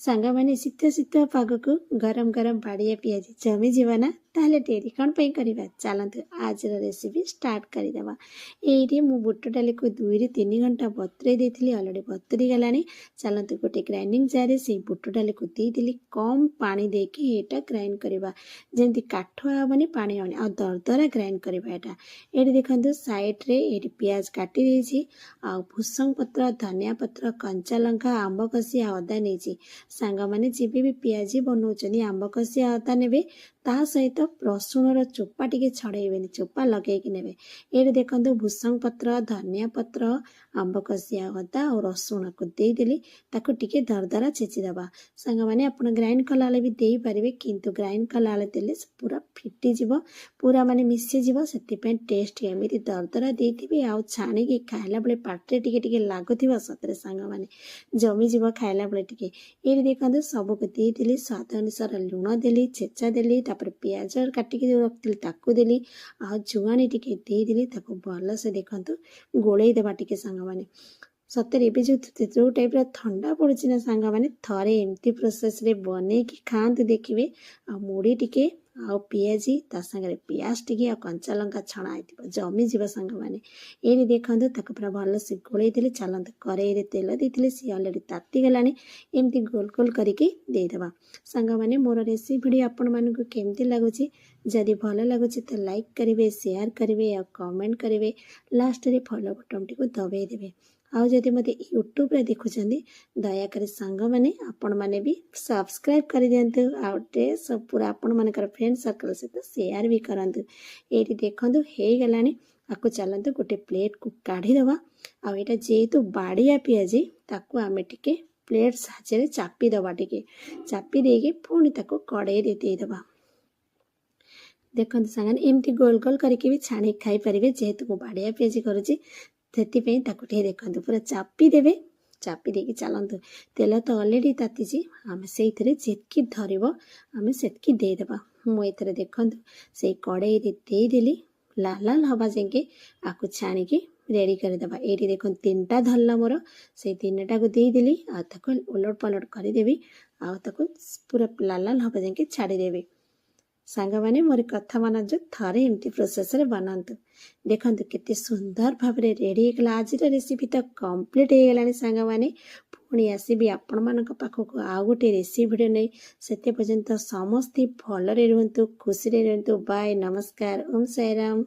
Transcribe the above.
सांग मैंने शीत शीत पाग को गरम गरम बाड़िया पियाजी जमी जीवाना ताहले डेरी कौन पे करवा चलतु आज रेसिपी स्टार्ट करदेवा। ये मु बुट डाली को 2 ରୁ 3 घंटा बतुरे देती अलरेडी बतुरी गला। चलतु गोटे ग्राइंडिंग जार से बुट डाली को देती कम पानी देके यहाँ ग्राइंड करवा जमी काठ हेनी पानी हेनी आ दरदरा ग्राइंड करवा। ये देखो साइड रे ये पियाज काटी देछि आ भूसंग पत्र धनिया पत्र कंचा लंका आंब कसी आ अदा नहीं सांग मैंने जब भी पियाजी बनाऊँ आंब कसी अदा ने ता सहित रसुण चोपा टी छड़े चोपा लगे ने। ये देखो भूसंग पत्र धनिया पत्र आंब कसिया अदा और रसुण को देदेली टे दरदरा छेचिदेवा। सांग मैंने आप ग्राइंड कला भी दे पारे किंतु ग्राइंड कला देले पूरा फिटिज पूरा माने मिसीज से टेस्ट एमती दरदरा देती आ छाणी खाइला बेले पाटे टे लगुव सतरे सांग मैंने जमीज खाइला बेले टे। ये देखो सबको देदेली स्वाद अनुसार लुण देली छेचा देली पियाज काटिक रखी ताकू देली आ जुआणी टे देदेली भल से देखु गोलई देवा टे सांग मैंने सतरे जो टाइप ठंडा पड़ी ना सांग मैंने थरे एमती प्रोसेस रे बने कि खाते देखिए आ मुड़ी टिके आ पियाजी ता संगे पियाज टिके आ कंचा लंका छणा है जमी जीव सांग मैंने। ये देखो पूरा भल से गोलई देली चलते कड़े तेल देते सी अलरेडी ताती गला एमती गोल गोल करके देदेवा। सांग मैंने मोर रेसिपी आपण मानक केमती लगुच जदि भल लगुच तो लाइक करेंगे शेयर करेंगे आ कमेंट करेंगे लास्ट रे फॉलो बटन टी को दबाई देवे। आउ जदि मत यूट्यूब रे देखुं दयाकर सांग मैंने आपण मैंने भी सब्सक्राइब कर दिंतु आउटे सब पूरा आपण मानकर फ्रेंड सर्कल सहित शेयर भी करंतु। ये देखो हो गलानी आपको चलते गोटे प्लेट को काढ़ीदवा आ यहाँ जेहेतु बाड़िया पियाजी ताकू आम टे प्लेट साहाଯ୍ୟରେ चापीदवा टे चापी देके पुणी ताको कड़े देदेवा। देखते सांग एमती गोल गोल करके भी छाणी खाई पारे जेहेतु मु बाड़िया पियाजी करुँची से देखते पूरा चापी देवे चापी देकी चलतु तेल तो अलरेडी ताती आम से जेतकी धरब आम से देदेवा। मुझे देखु से कड़े देदेली लाल लाल हवा जाके आपको छाणिकी रेडी करदेवा। ये देखो 3टा धरला मोर से 3टा को देदेली आको उलट पलट करदेवी आ पूरा लाल लाल हवा जाके छाड़देवी। सांग मैंने मोर कथा मान जो थरे एमती प्रोसेस रे बनातु देखते केते सुंदर भाव रेडी होगा। आज रेसिपी तो कंप्लीट हो गलानी सांग मैंने पुणी आसबि आपण मान पाखक आउ गोटे रेसिपी नहीं से पर्यंत समस्ते भलरे रुहतु खुशी रुहतु। बाय नमस्कार ओम साईराम।